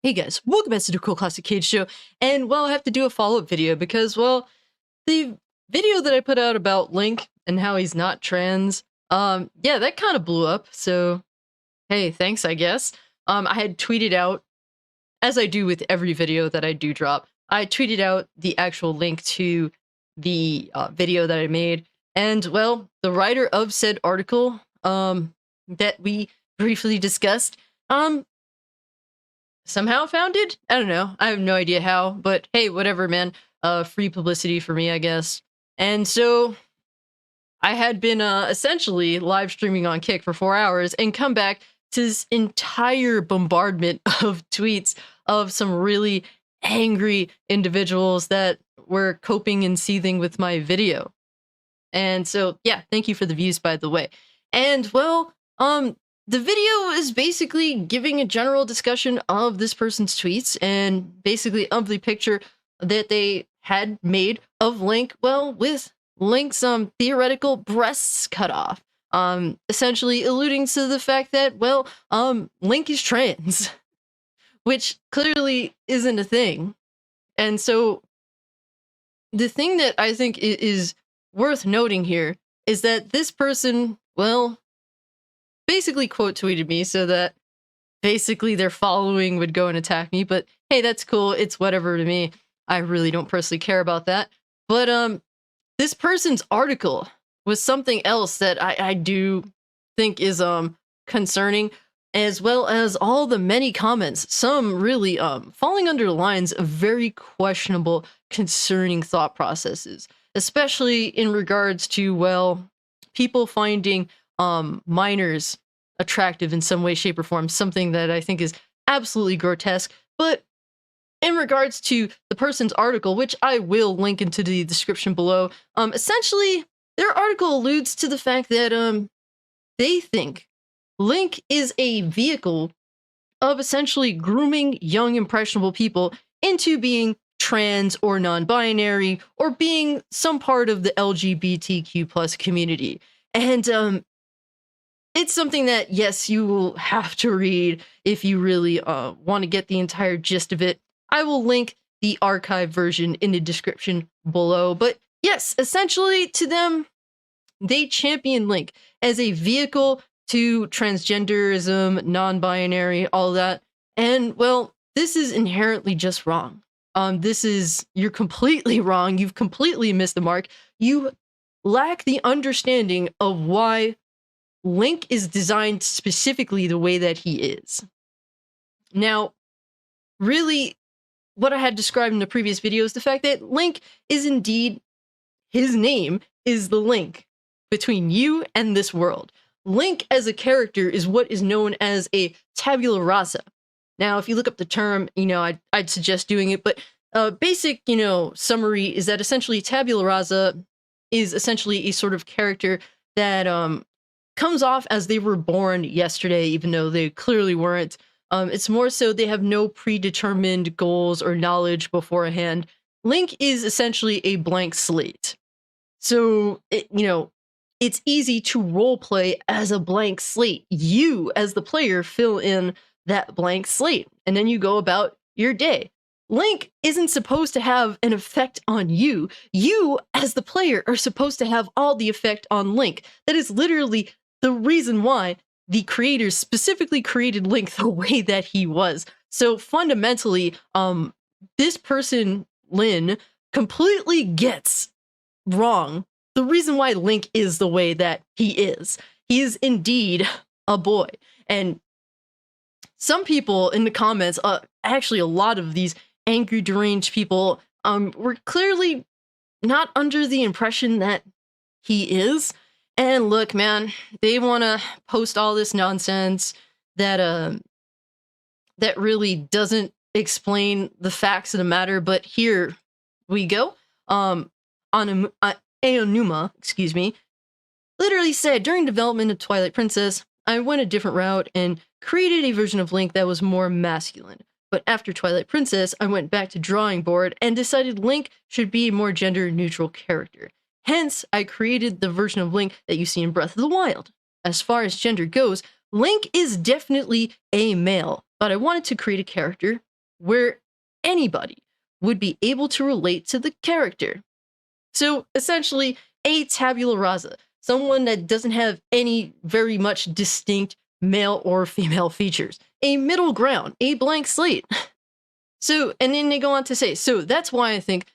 Hey guys, welcome back to the Cool Classic Cage Show, and well, I have to do a follow-up video because, well, the video that I put out about Link and how he's not trans, yeah, that kind of blew up, so, hey, thanks, I guess. I had tweeted out, as I do with every video that I do drop, I tweeted out the actual link to the video that I made, and, well, the writer of said article, that we briefly discussed, somehow found it? I don't know. I have no idea how, but hey, whatever, man. Free publicity for me, I guess. And so I had been essentially live streaming on Kick for 4 hours and come back to this entire bombardment of tweets of some really angry individuals that were coping and seething with my video. And so, yeah, thank you for the views, by the way. And well, the video is basically giving a general discussion of this person's tweets and basically of the picture that they had made of Link, well, with Link's theoretical breasts cut off. Essentially alluding to the fact that, well, Link is trans, which clearly isn't a thing. And so the thing that I think is worth noting here is that this person, well, basically quote tweeted me so that basically their following would go and attack me, but hey, that's cool. It's whatever to me. I really don't personally care about that. But this person's article was something else that I do think is concerning, as well as all the many comments, some really falling under the lines of very questionable, concerning thought processes, especially in regards to, well, people finding minors attractive in some way, shape, or form, something that I think is absolutely grotesque. But in regards to the person's article, which I will link into the description below, essentially their article alludes to the fact that they think Link is a vehicle of essentially grooming young impressionable people into being trans or non-binary or being some part of the LGBTQ plus community. And it's something that, yes, you will have to read if you really want to get the entire gist of it. I will link the archive version in the description below. But yes, essentially to them, they champion Link as a vehicle to transgenderism, non-binary, all that. And, well, this is inherently just wrong. You're completely wrong. You've completely missed the mark. You lack the understanding of why Link is designed specifically the way that he is. Now, really, what I had described in the previous video is the fact that Link is indeed, his name is the link between you and this world. Link as a character is what is known as a tabula rasa. Now, if you look up the term, I'd suggest doing it, but basic, summary is that essentially tabula rasa is essentially a sort of character that comes off as they were born yesterday, even though they clearly weren't. It's more so they have no predetermined goals or knowledge beforehand. Link is essentially a blank slate. So, it's easy to roleplay as a blank slate. You, as the player, fill in that blank slate, and then you go about your day. Link isn't supposed to have an effect on you. You, as the player, are supposed to have all the effect on Link. That is literally the reason why the creators specifically created Link the way that he was. So fundamentally, this person, Lin, completely gets wrong the reason why Link is the way that he is. He is indeed a boy. And some people in the comments, actually a lot of these angry, deranged people, were clearly not under the impression that he is. And look, man, they want to post all this nonsense that that really doesn't explain the facts of the matter. But here we go. Aonuma, excuse me, literally said, during development of Twilight Princess, I went a different route and created a version of Link that was more masculine. But after Twilight Princess, I went back to drawing board and decided Link should be a more gender-neutral character. Hence, I created the version of Link that you see in Breath of the Wild. As far as gender goes, Link is definitely a male, but I wanted to create a character where anybody would be able to relate to the character. So essentially, a tabula rasa, someone that doesn't have any very much distinct male or female features, a middle ground, a blank slate. So, and then they go on to say, so that's why I think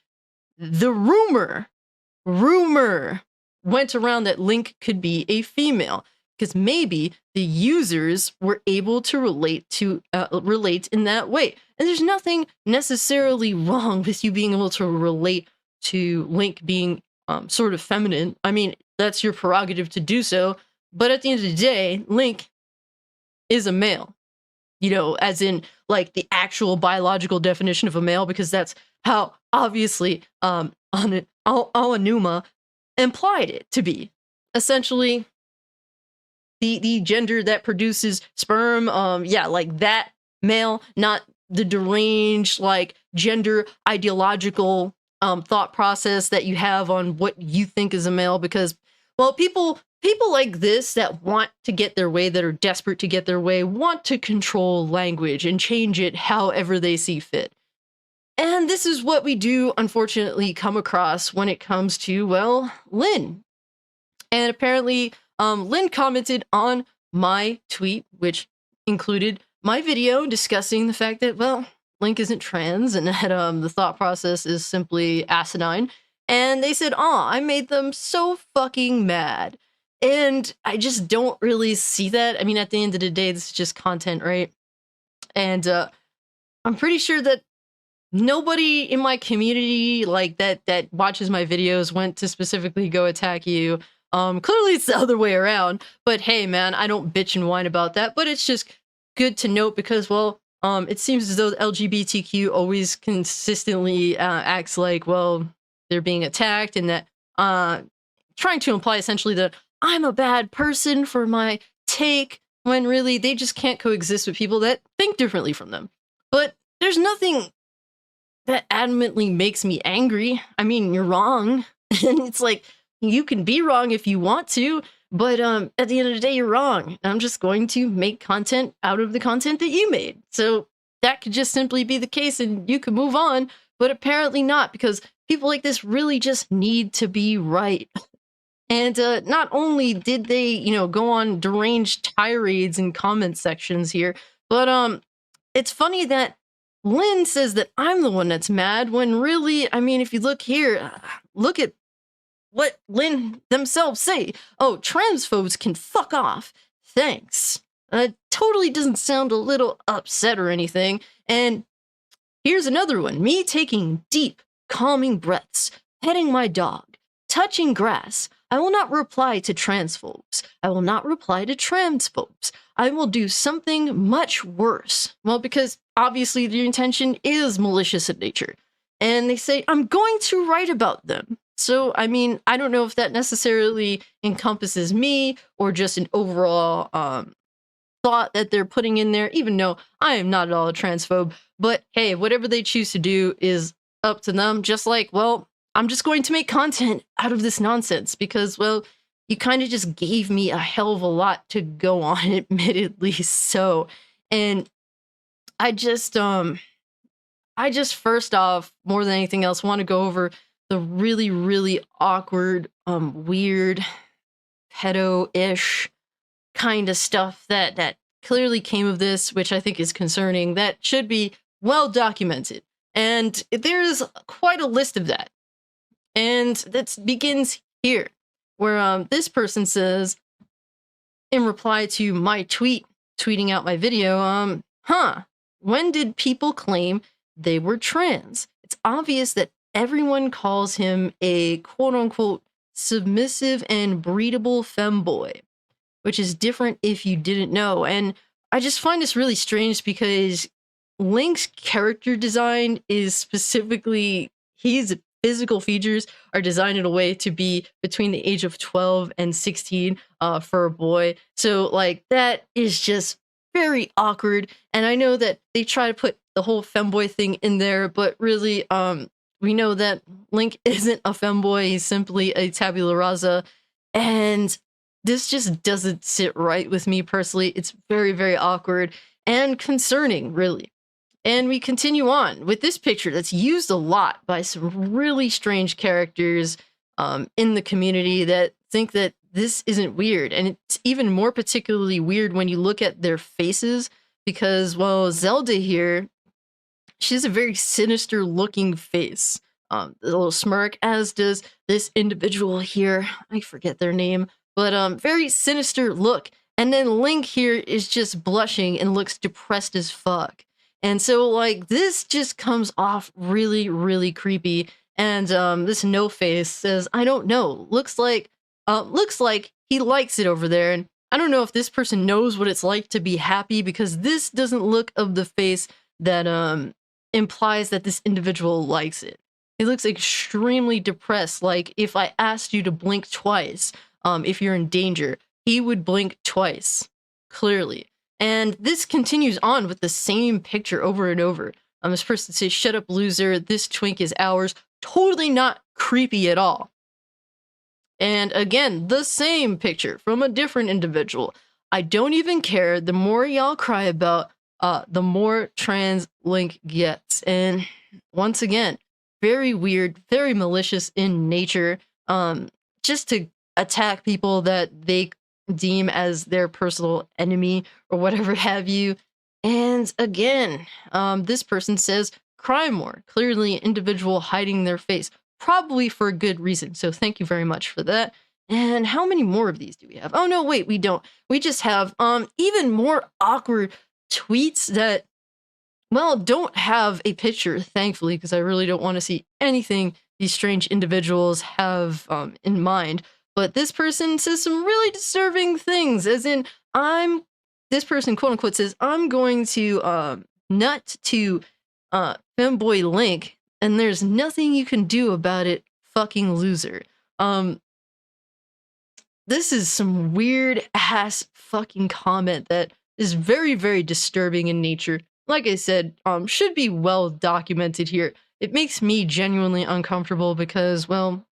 the rumor went around that Link could be a female, because maybe the users were able to relate in that way. And there's nothing necessarily wrong with you being able to relate to Link being sort of feminine. I mean, that's your prerogative to do so. But at the end of the day, Link is a male, you know, as in like the actual biological definition of a male, because that's how obviously Aonuma implied it to be. Essentially, the gender that produces sperm, yeah, like that male, not the deranged, like, gender ideological thought process that you have on what you think is a male, because, well, people like this that want to get their way, that are desperate to get their way, want to control language and change it however they see fit. And this is what we do, unfortunately, come across when it comes to, well, Lynn. And apparently, Lynn commented on my tweet, which included my video discussing the fact that, well, Link isn't trans and that the thought process is simply asinine. And they said, "Aw, I made them so fucking mad." And I just don't really see that. I mean, at the end of the day, this is just content, right? And I'm pretty sure that nobody in my community like that watches my videos went to specifically go attack you. Clearly it's the other way around, but hey, man, I don't bitch and whine about that, but it's just good to note because, well, it seems as though the LGBTQ always consistently acts like, well, they're being attacked, and that trying to imply essentially that I'm a bad person for my take, when really they just can't coexist with people that think differently from them. But there's nothing that adamantly makes me angry. I mean, you're wrong. And it's like, you can be wrong if you want to, but at the end of the day, you're wrong. I'm just going to make content out of the content that you made. So that could just simply be the case and you could move on, but apparently not, because people like this really just need to be right. And not only did they, you know, go on deranged tirades in comment sections here, but it's funny that Lynn says that I'm the one that's mad, when really, I mean, if you look here, look at what Lynn themselves say. "Oh, transphobes can fuck off. Thanks." Totally doesn't sound a little upset or anything. And here's another one. "Me taking deep, calming breaths, petting my dog, touching grass. I will not reply to transphobes. I will not reply to transphobes. I will do something much worse." Well, because obviously their intention is malicious in nature. And they say, "I'm going to write about them." So, I mean, I don't know if that necessarily encompasses me or just an overall thought that they're putting in there, even though I am not at all a transphobe. But hey, whatever they choose to do is up to them. Just like, well, I'm just going to make content out of this nonsense because, well, you kind of just gave me a hell of a lot to go on, admittedly so. And I just first off, more than anything else, want to go over the really, really awkward, weird, pedo-ish kind of stuff that clearly came of this, which I think is concerning, that should be well documented. And there's quite a list of that. And that begins here, where this person says, in reply to my tweeting out my video, when did people claim they were trans? It's obvious that everyone calls him a quote-unquote submissive and breedable femboy, which is different if you didn't know. And I just find this really strange because Link's character design is specifically, his physical features are designed in a way to be between the age of 12 and 16 for a boy. So, like, that is just very awkward. And I know that they try to put the whole femboy thing in there, but really, we know that Link isn't a femboy, he's simply a tabula rasa, and this just doesn't sit right with me personally. It's very, very awkward and concerning, really. And we continue on with this picture that's used a lot by some really strange characters in the community that think that this isn't weird. And it's even more particularly weird when you look at their faces because, well, Zelda here, she has a very sinister looking face. A little smirk, as does this individual here. I forget their name, but very sinister look. And then Link here is just blushing and looks depressed as fuck. And so, like, this just comes off really, really creepy. And this no face says, "I don't know. Looks like he likes it over there." And I don't know if this person knows what it's like to be happy because this doesn't look of the face that implies that this individual likes it. He looks extremely depressed. Like if I asked you to blink twice, if you're in danger, he would blink twice, clearly. And this continues on with the same picture over and over. This person says, "Shut up, loser. This twink is ours." Totally not creepy at all. And again, the same picture from a different individual. "I don't even care. The more y'all cry about, the more trans Link gets." And once again, very weird, very malicious in nature, just to attack people that they deem as their personal enemy or whatever have you. And again, this person says, "Cry more." Clearly, an individual hiding their face, probably for a good reason. So thank you very much for that. And how many more of these do we have? Oh no, wait, we don't. We just have even more awkward tweets that, well, don't have a picture, thankfully, because I really don't want to see anything these strange individuals have in mind. But this person says some really disturbing things, as in, this person, quote unquote, says, "I'm going to nut to femboy Link, and there's nothing you can do about it, fucking loser." This is some weird ass fucking comment that is very, very disturbing in nature. Like I said, should be well documented here. It makes me genuinely uncomfortable because, well,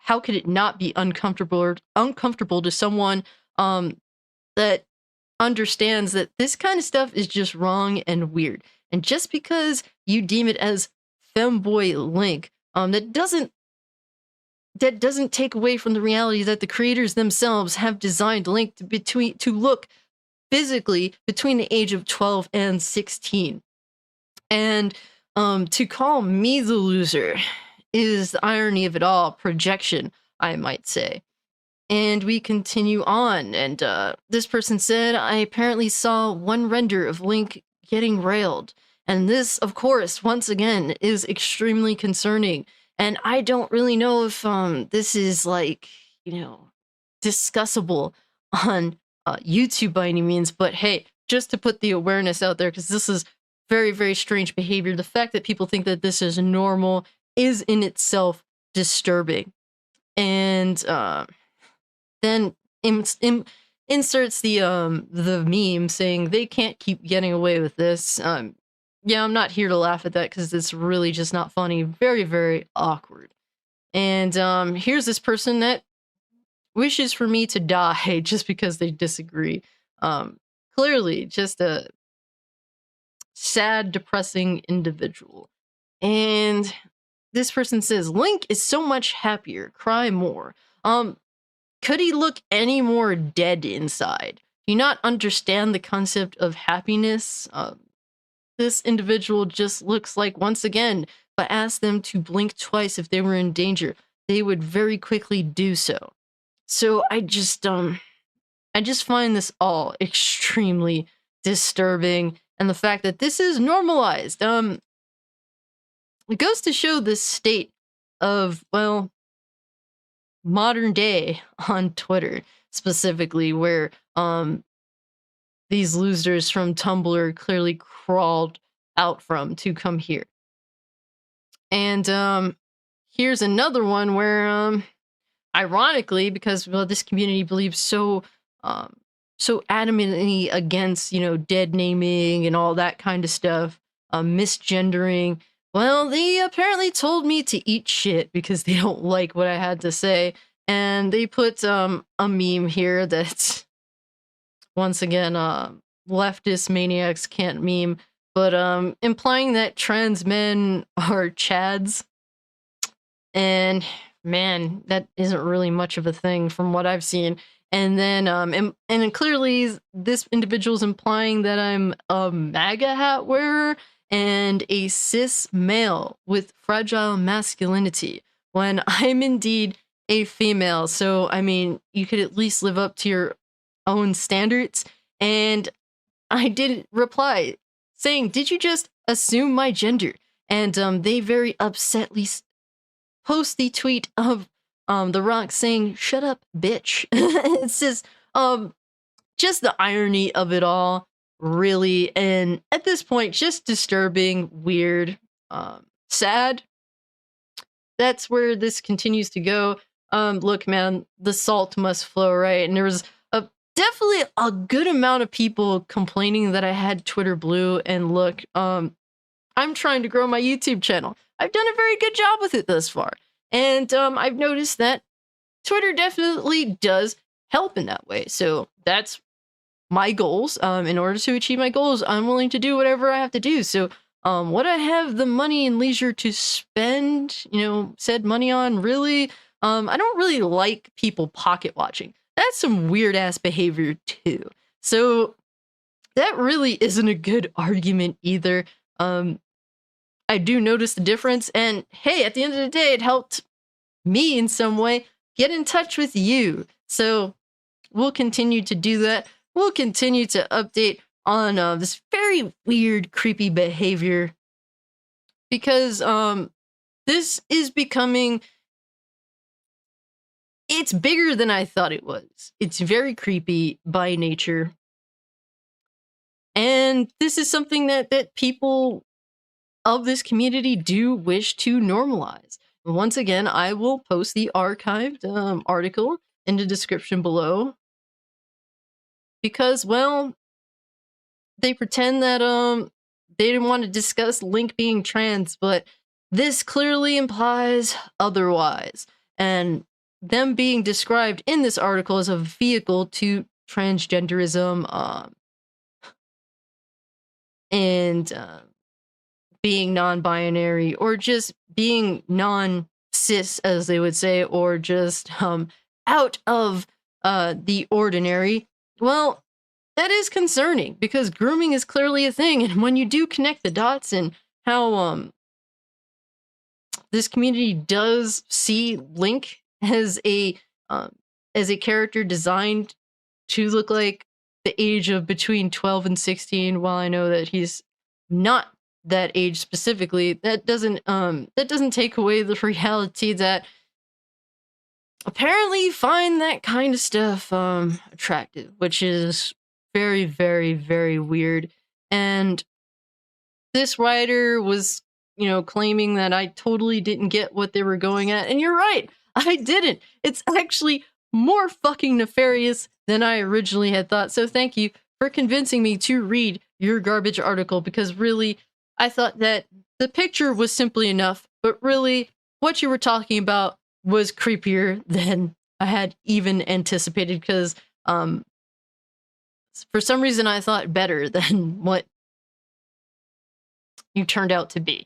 how could it not be uncomfortable to someone that understands that this kind of stuff is just wrong and weird? And just because you deem it as femboy Link, that doesn't take away from the reality that the creators themselves have designed Link to look physically between the age of 12 and 16. And to call me the loser is the irony of it all, projection, I might say. And we continue on, and this person said, "I apparently saw one render of Link getting railed." And this, of course, once again, is extremely concerning. And I don't really know if this is, like, discussable on YouTube by any means, but hey, just to put the awareness out there, because this is very, very strange behavior. The fact that people think that this is normal is in itself disturbing. And then inserts the meme saying they can't keep getting away with this. Yeah, I'm not here to laugh at that because it's really just not funny. Very, very awkward. And here's this person that wishes for me to die just because they disagree. Clearly, just a sad, depressing individual. And this person says, "Link is so much happier. Cry more." Could he look any more dead inside? Do you not understand the concept of happiness? This individual just looks like, once again, if I asked them to blink twice if they were in danger, they would very quickly do so. So I just find this all extremely disturbing, and the fact that this is normalized, it goes to show this state of, well, modern day on Twitter specifically, where these losers from Tumblr clearly crawled out from to come here. And here's another one where ironically, because, well, this community believes so adamantly against, dead naming and all that kind of stuff, misgendering. Well, they apparently told me to eat shit because they don't like what I had to say, and they put a meme here that's, once again, leftist maniacs can't meme, but implying that trans men are chads, and man, that isn't really much of a thing from what I've seen. And then and clearly this individual's implying that I'm a MAGA hat wearer and a cis male with fragile masculinity when I'm indeed a female. So I mean, you could at least live up to your own standards. And I did reply saying, "Did you just assume my gender?" And they very upsetly post the tweet of The Rock saying, "Shut up, bitch." It's just the irony of it all, really, and at this point, just disturbing, weird, sad. That's where this continues to go. Look, man, the salt must flow, right? And there was definitely a good amount of people complaining that I had Twitter blue. And look, I'm trying to grow my YouTube channel. I've done a very good job with it thus far. And I've noticed that Twitter definitely does help in that way. So that's my goals. In order to achieve my goals, I'm willing to do whatever I have to do. So what I have the money and leisure to spend, said money on, really, I don't really like people pocket watching. That's some weird ass behavior too. So that really isn't a good argument either. I do notice the difference, and hey, at the end of the day, it helped me in some way get in touch with you. So we'll continue to do that. We'll continue to update on this very weird, creepy behavior, because this is becoming, it's bigger than I thought it was. It's very creepy by nature. And this is something that people of this community do wish to normalize. Once again, I will post the archived article in the description below, because, well, they pretend that they didn't want to discuss Link being trans, but this clearly implies otherwise. And them being described in this article as a vehicle to transgenderism and being non-binary, or just being non-cis, as they would say, or just out of the ordinary. Well, that is concerning, because grooming is clearly a thing, and when you do connect the dots and how this community does see Link as a character designed to look like the age of between 12 and 16, while I know that he's not that age specifically, that doesn't take away the reality that apparently you find that kind of stuff attractive, which is very, very, very weird. And this writer was, claiming that I totally didn't get what they were going at, and you're right, I didn't. It's actually more fucking nefarious than I originally had thought. So thank you for convincing me to read your garbage article, because really, I thought that the picture was simply enough, but really, what you were talking about was creepier than I had even anticipated, because for some reason I thought better than what you turned out to be.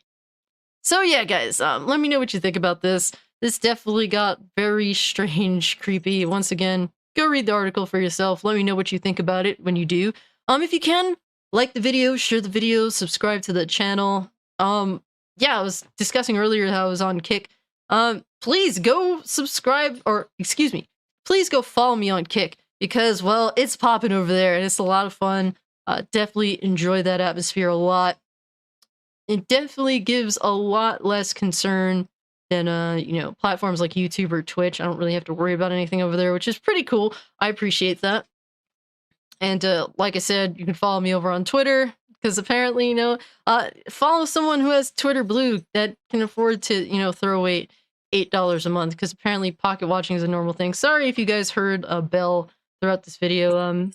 So yeah, guys, let me know what you think about this. This definitely got very strange, creepy. Once again, go read the article for yourself. Let me know what you think about it when you do. If you can, like the video, share the video, subscribe to the channel. Yeah, I was discussing earlier how I was on Kick. Please go subscribe, or excuse me, please go follow me on Kick, because, well, it's popping over there and it's a lot of fun. Definitely enjoy that atmosphere a lot. It definitely gives a lot less concern than platforms like YouTube or Twitch. I don't really have to worry about anything over there, which is pretty cool. I appreciate that. And like I said, you can follow me over on Twitter, because apparently, follow someone who has Twitter Blue that can afford to, throw away $8 a month, because apparently pocket watching is a normal thing. Sorry if you guys heard a bell throughout this video.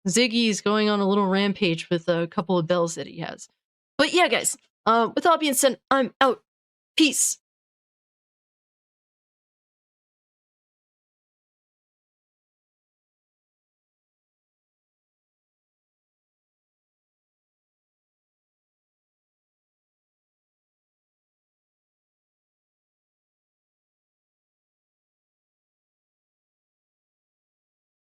Ziggy is going on a little rampage with a couple of bells that he has. But yeah, guys, with all being said, I'm out. Peace.